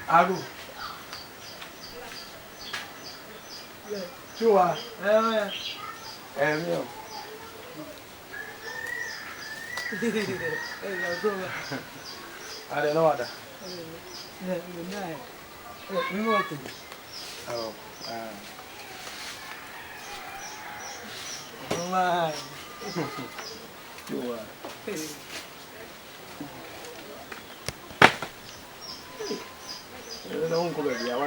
Agu. Chua. Meu. I don't know what that. Oh, Chua. I don't know what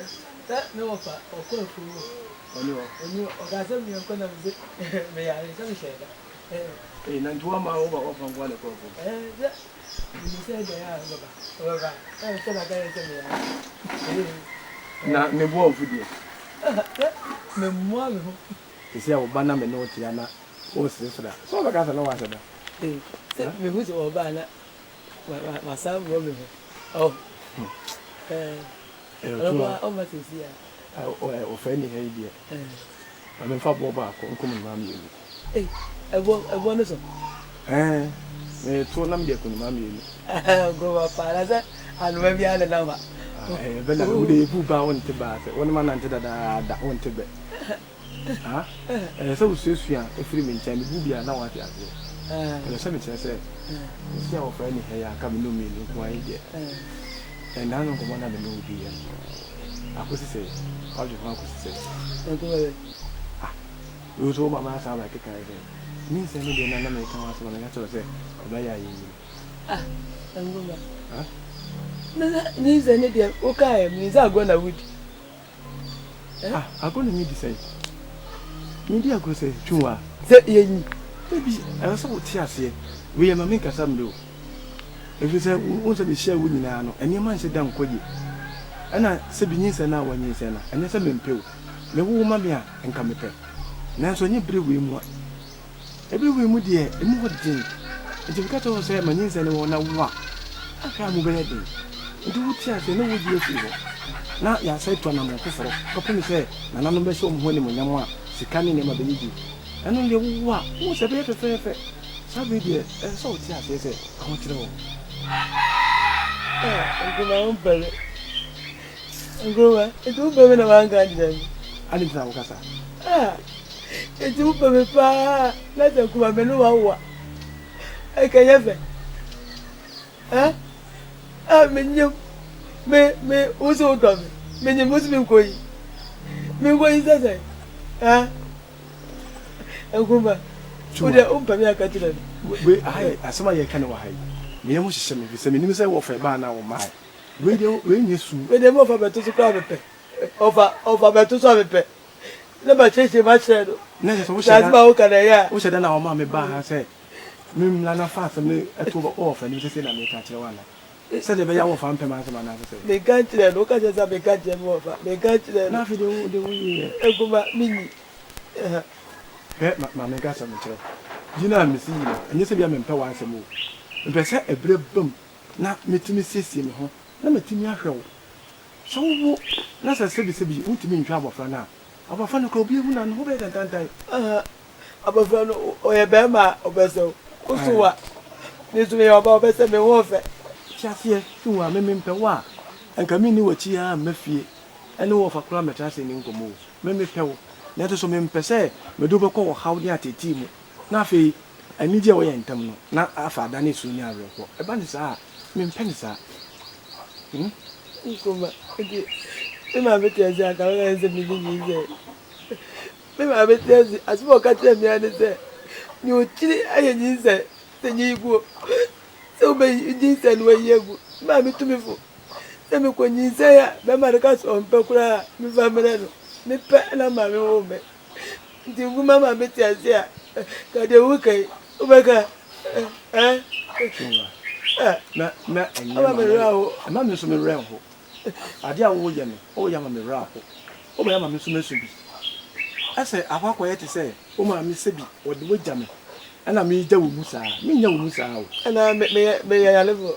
that. No, of course, you got something you're going to visit. May I some share? And 2 hours over from 1 o'clock. You said they are over. I said I got it. Now, me wolf with you. Memoir. You see, I will ban them and no Tiana. What's this for that? So I got no answer. Me who's all banner. My son will be. Oh, almost is here. Offending idea. I'm in football back. Come and mammy. Hey, I want some. Me told them they couldn't mammy. Go up, and maybe I don't know. Then I would bound to bath. One man until that went to bed. Ah, so Susia, a free min time, would be an hour. And the cemetery said, "See our friend here coming to me, why yet?" And none of one of the new beer. I could say, how do you want to say? Ah, you told my master like a kind of means any day, none of my house when I got to say, ah, and go back. Huh? Needs any day, okay, means I'm going to wood. Ah, I'm going to meet the same. Media could say, Chua, maybe I was so tears here. We are make a some do. If you say, we want to be share with you now, and your man said, down, could you? And I said, Benin and now when you say, and yes, I'm in pill. The woman here and come up. Now, so you bring him what? Every way, dear, and what thing. If you got to say, my niece and one, what? I can't move anything. Do what you say, no, would you feel? Now, you said to an amount for a couple of say, and I'm not sure when you want, she can't name a baby. And only what? What's a better fair? Somebody dear, and so tears, they say, I want to know. I'm my own belly. And grow it will be when I'm going. I didn't know, Cassa. Ah, it will be far. Let them come and I can have it. Eh? I mean, you may also come. Many Muslim going. Me, what is that? Ah, and go back. Should I open your cattle? I saw my kind of high. Me, I was saying, if you say, what for a bar now, my radio, when you sue, when they move about to grab a pet. Over about to solve a pet. Never change your much shadow. That's my own career. Which I don't know, Mammy Bar said. Mim Lana fast and me at over off and you say, I may catch one. Said the young fan permanent man. They can't look at us, I may catch them over. They can't nothing the way. Go back, me. Mammy got some. You know, I'm seeing you, and you say, I'm in power once a move. If I say a brave boom, not me to me, see him, let me tell you a show. So, that's a city, you want to be in trouble for now. Our friend could be one and who better than that. Our friend or a bema or vessel. Also, what? This to me about better than warfare. Just here, 2 women per one, and come in what ye are, Mephi, and no of a climate as in Incomo. Meme Pell, let us men per se, Meduba call how the team. Nafi, I need your way in Tamno, not after Danny Sunia. A bandits are, men pennies are. Me ma beti ase aka we se mi ni ze. Me ma beti ase asimo ka tell me ane se. Ni o chiri aye ni se. Se ni igu. Se o be ni se no yegu. Ma mi tumi fo. Se me ko ni se ya be ma ka so mpe kura mi fa mere no. Mi pe na ma mi wo me. Ndi ngu mama beti ase a. Ka de wo kai. O be ka na ama me rawo. Ma mi so me ren ho. Ade a wo ye no, o ya ma me ra ho. O ma ya ma me so me so bi. Ase akwakọ ye te se, o ma me se bi, o de wo ja me. Ana me ja wo mu saa, me nya wo mu saa o. Ana me ya lefo.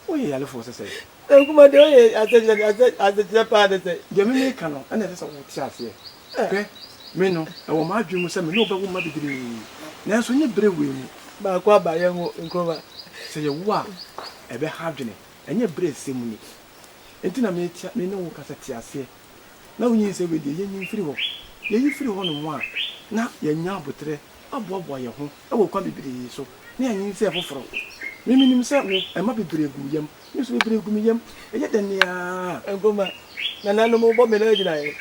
O ye ya lefo se se. E kuma de o ye atete pa de se. Je me ka no, ana te se wo ti ase. Pe, me no, e wo ma adwu mu se me no be wo ma bibiri. Na so nye bre we mu. Ba kwa ba ye ho nkoma. Se ye wo a, e be ha adwene. Enye bre se mu ni. Enti na me ne wo ka se ti ase. Na wo nyi se we de ye nyi firi ho. Ye yi firi ho no mo a, na ye nya abotre aboabo ye ho. E wo kwa bibiri so. Na ye nyi se foforo. Mimi nim se wo e ma bibiri gu yam. Mi so bibiri gu mi yam. E ye den ya. Nkoma. Na nanu mo bo me na gina ye.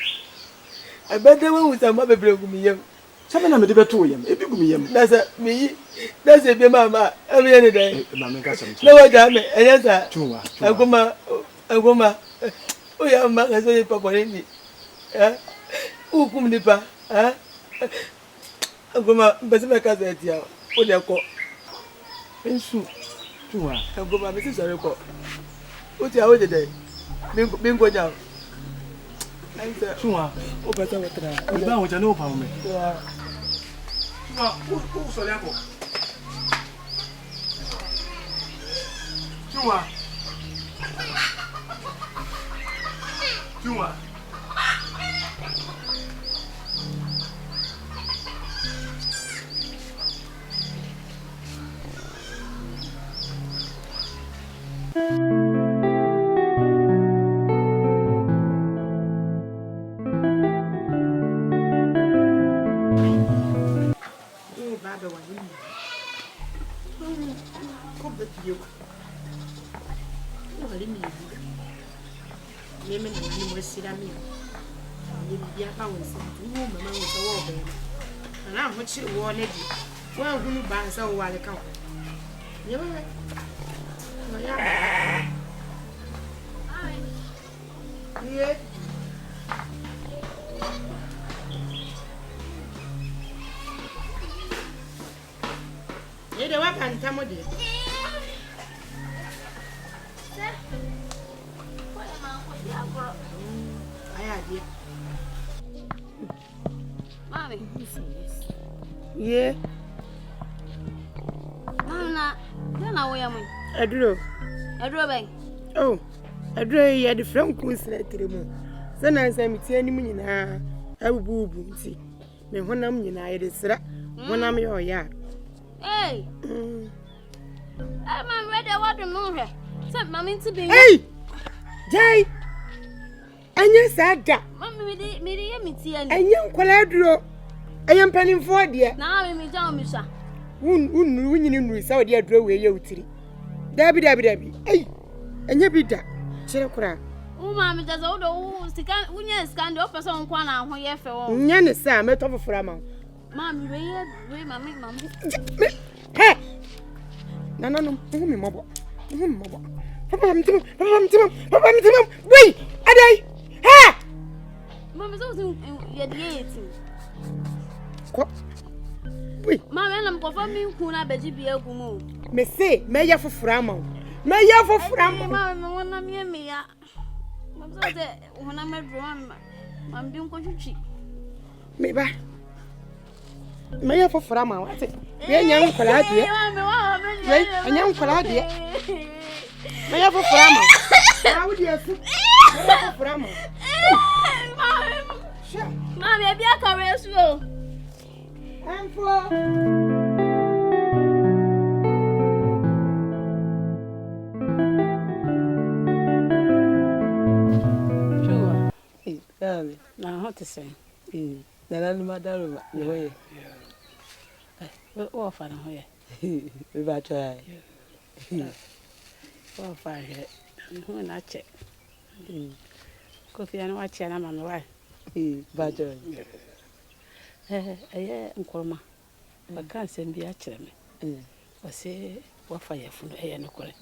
E be de wo sa ma bibiri gu mi yam. Sabe na me de beto yam. E bi gu mi yam. Na se mi yi. Na se bi mama. E bi ne dai. Ma me ka sam. Na wo ja me. E ye sa. Chuwa. Nkoma. O ya ma ka so ye papa ni. Ukum nipa. Nkoma mbese me ka se tia. O de ko. Ensu. Chuwa. Nkoma me si sare ko. O tia o de dai. Bingo nya. Chuwa. O pata wotra. O ba wo ja no pa me. Wa. Chuwa, o so le ko. Chuwa. Chuwa. Yeah. Mama, na wo yam. Aduro. Aduro ben. Oh, aduro ye de frem kun seletre mu. Se na nsa mi tie anim nyina abububu nti. Me honam nyina ye de sra. Honam ye oya. Hey. I'm ready what the moon he. So mama nti be. Hey! Jai. Anya sada. Mama me de ye mi tie ani. Anya nkwala aduro. Anya mpanimfo de. Na me ja o mi sha. Wunyini nuru sa odi aduro we ye utiri. Dabi. Ey. Enya bida. Kire kura. Ma me jaza wo do sika wunya sika ndi o person kwa na ho ye fe wo. Nya ne sa me to fofora ma. Ma me we mama. He. Nananum, me mobo. Papa mtim. Wei, adai. Ha! Mama so ye de ye ti. Ko. Wei. Mama na mkofa mi nku na beji bi egu mu. Me se, me ya fofora ma. Mama wona me ya. Mama so de wona medro mama bi nko twitwi. Me ba. Me ya fofora ma wate. Ye nya nkwala de. Wei, anya nkwala de. Me ya fofora ma. Na wo de asu. Me ya fofora ma. Mama e bi akare su o. Anfo. Na hot to say. Nana madaro no ye. What for no here? We ba try. What for here? Who na check. Kofi ana wa chia na ma me wa Bajo. Nkroma ba kan sem bi a kire me o se wa fa ya funu no kore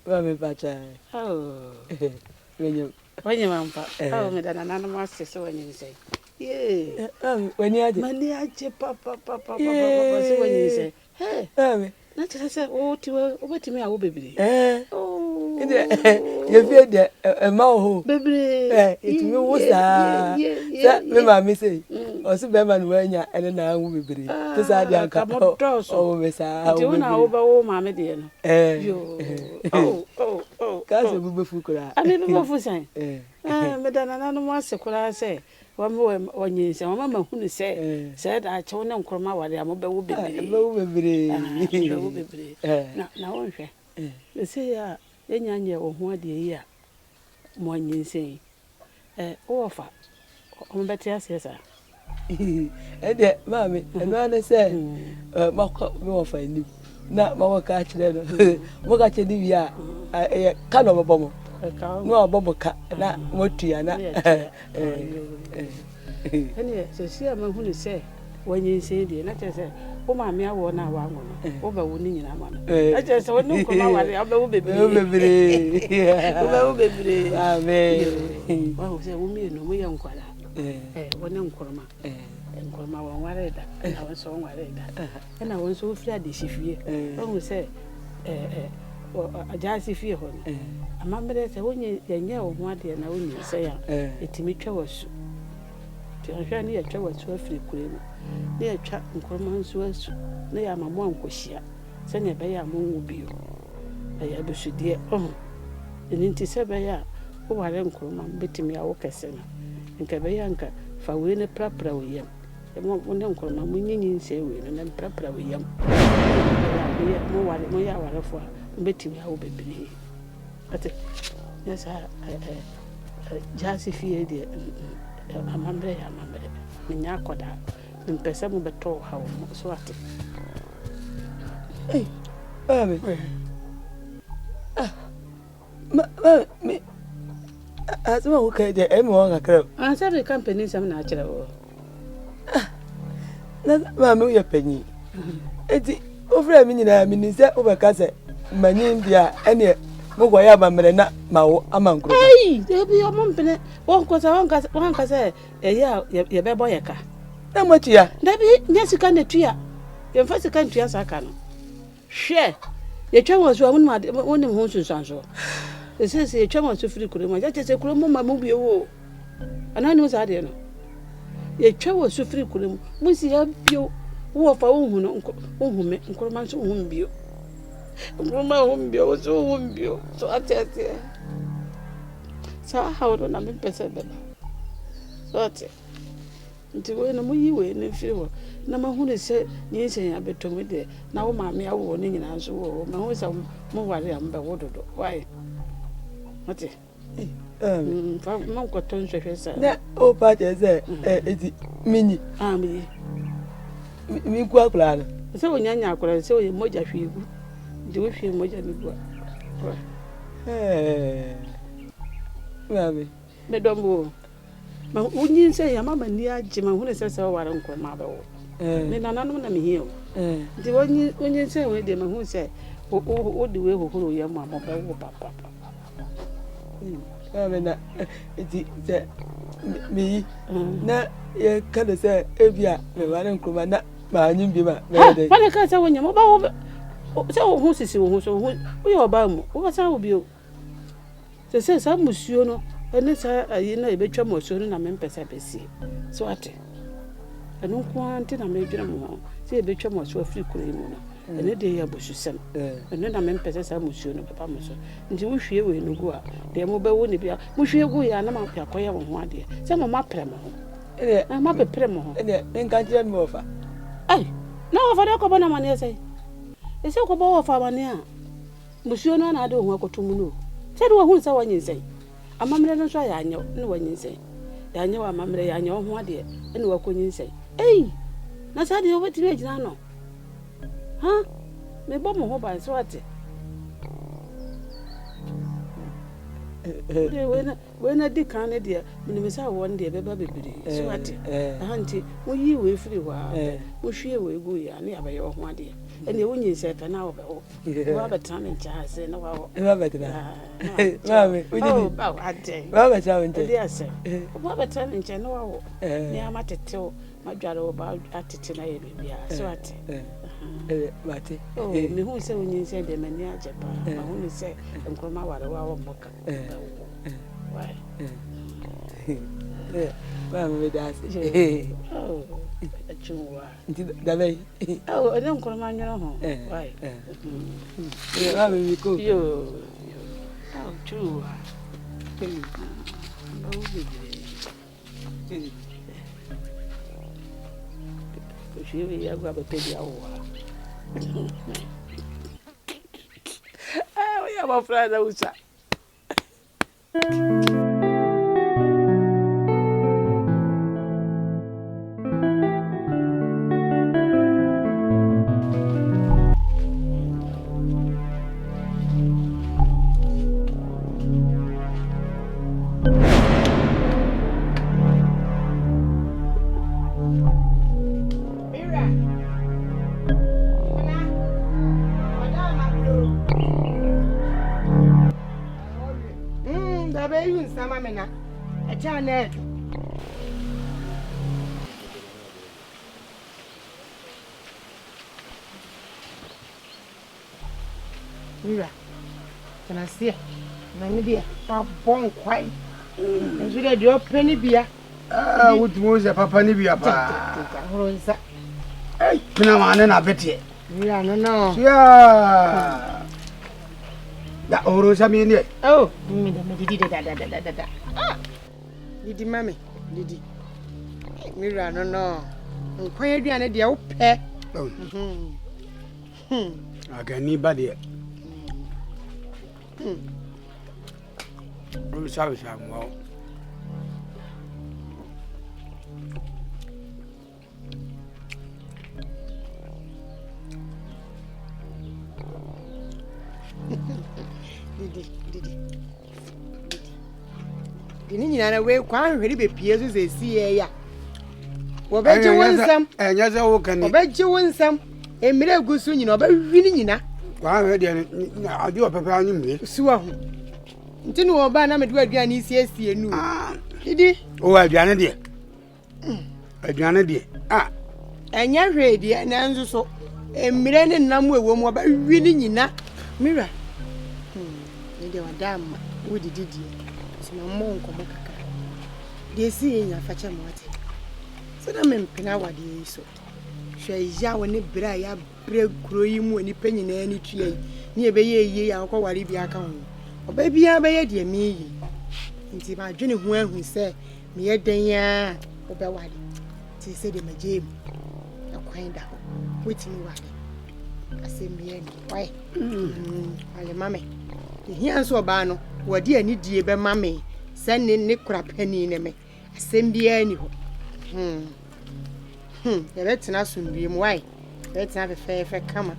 Ba me bacha. oh Wenye mampa me dana na ma se so wenye sei wenye aje mani aje papa se wenye sei na tira se o tiwe o betimi a wo bebiri inde ye fie de ma ho bebiri itimi wo sa me ma me sei o se be ma no anya ene na wo bebiri to sa dia nka o me sa o na wo ba wo ma me de no yo ka se bu be fu kura ami be fu san me dana na no mo ase kura se wa me onyin se wa ma hunu se se da che wo ne nkroma wale am be wo bebiri na wo hwe se ya enyanye wo ho ade yi a mo onyin se wo fa o be tia se sa de mami eno ane se makọ me wo fa ni na ma wo ka kire no mo ka che ni wi a ka no bobo mo no bobo ka na mo tua na ene se si a ma hu ni se wonyin se de na che se o ma me awo na wa ngono o ba wo ni nyina ma no na che se wonu ko ma wale o ba wo bebere amen wa se wo mi no mo ya nkwala wona nkoroma nkoroma wa nware da na won so nware da na won so firi ade sifie o se aja sifie ho no ama mere se wonye yenye wo ho ade na wonye se ya etimi twa wasu ti ahwa ni ya twa wasu afiri kure no na ya twa nkoroma nso asu na ya mamo ankohia se ne be ya mo nwubio ya besudie enti se be ya wo ware nkoroma betimi a wo kese na nka be ya nka fa we ne prapra we yam mo ne nkoroma mo nyinyi se we ne prapra we yam mo ware mo ya ware fo betimi a wo bebiri ate yes jasi fie de amambre nya koda mpesa mo beto ha wo so ate me azuma wo ka de emo wa kakra ansa be company sam na akira wo na ma me ya panyi eti ofra mi nyina mi ni se obeka se mani bia ene mo go ya mamre na ma wo amankro de bi o mo mpene won ko sa won ka se ya ye be boye ka na mo tia da bi nya sika na tua ye fa sika tua saka no hwe ye twa wo so won ho sunsan so se ye twa wo so firi kuro mo ja che se kuro mo ma mo bi wo anani mo sa de no ye twa wo so firi kuro mo si ya bio wo fa wo hu no hu me nkoroma so hu mbio nkoroma hu mbio so hu mbio so atete sa how do na me pese be so ate nti we no mo yi we ne firi wo na ma hu ne se nyi se ya betomi de na wo ma me awo ne nyina so wo ma hu se mo ware am be wododo why ate fa mo ko ton hwehwe sa na o pa je se eti minyi mi ku akura no se wo nyanya akura se wo moja hwigu de wo hwie moja mi gua mami me dombo ma unyin se ya mama ni age ma hu ne se ware nkroma ba wo me nananu na me hie de wonyin se we de ma hu se o de we hohoro ya ma mo ba wo papa mami na eti se mi na ye kada se ebia me ware nkroma na ma anyim bi ma me de wale ka se wonya mo ba wo se wo hu sisi wo hu so wo yo ba mu wo ba sa wo bi o se sa musuo no ene sa ayi na ebetwa musuo no na me mpesa besi so ate eno kwanti na me dwira mo se ebetwa musuo afiri kure mu no ene de ya bosusem ene na me mpesa sa musuo no papa muso nti wo hwie we no gu a de mo ba wo ne bia mo hwie gu ya na ma yakoya wo ho ade se mo ma pre mo ho ene ma pepre mo ho ene nka jira mi ofa ai na ofa de ko bona mane sai ese ko ba ofa mane a musuo no na ade ho akotomu no se de wo hu sa wanyin sai amamre no so ya anyo ne wanyin sai ya anyo amamre ya anyo ho ade ne wakonyin sai na sa de wo betime agina no ha me bo mo ho ba so ate When I did can dear, when we saw one day, baby, so at Auntie, will you wait for a while? Will she will go near by your one dear? And the only said an hour, Robert Tom and Charles, and Robert, oh, I dare. Robert, dear sir, Robert Tom and General, near my tell my daughter about at it tonight, so at Matty. Oh, me who say when you say the mania Japan, I only say, and come out of our mock. Why? Mamma does. Oh, a chua. Oh, I don't come on your home. Why? You. Oh, true. She will grab a pig. Oh, we have a friend outside. Janet. Mira, can I see? My dear, I'm born quite. And you get your penny beer. What was a papa Nibia? Hey, Pinaman and I bet it. Yeah, no. Yeah. That Oro Samini. Oh, Didi mammy, Didi. Mira, no. Quite an idea, oh, pet. I can anybody. Oh, sorry, well. Didi. Dini na we kwan hwere be pie so se sie ya wo be je wonsam enya ze wo kan wo be je wonsam emire gusu nyina wo be hwini nyina kwan hwe de ade o papa anyu mire suwa ho ntini wo ba na me do aduane sie nu didi o aduane de enya hwe de na nzo so emire ne nam ewo mu wo be hwini nyina mira ni de wadama wo didi na monko mokaka de si enya fache mote se na mempena wade yiso hwe ya woni bra ya bra kuro yi mu ani panyina ani tue ni ebe ye ya akọ ware bi aka ho oba bia be ye de mi yi nti ma dwene ho ahu se me ye den ya oba wade ti se de majem akwan da ho wetimi wade ase mi ye ni wai ale mame hian so ba no wodi ani die be mame senne ne kura pani ne me asem bia ni ho ya betina sumbi mu wai betina fe kama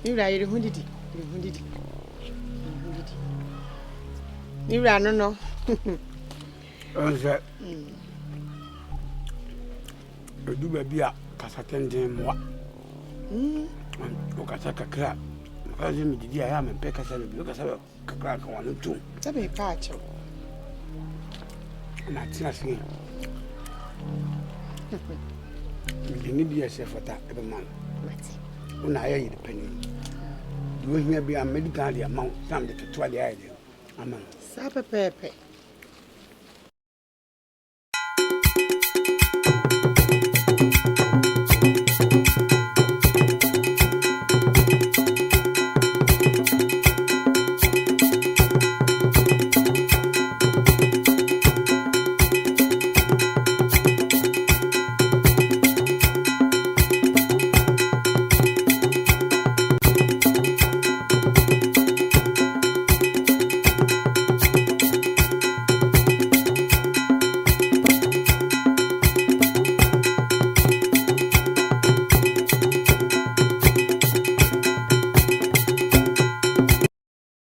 Mira yiri hundidi Mira no Onse. Edu bia kasa tenden mo. O kasa kakra. Kaze mi didi aya me pe kasa bi o kasa kakra kan wanu tu. Sabe pa acho. Na tina sin. Ni bi ese fata e be man. Mati. Una aya yi pani. Do hia bi a medical dia man sam de to ali aya de. Aman. Sabe pepe.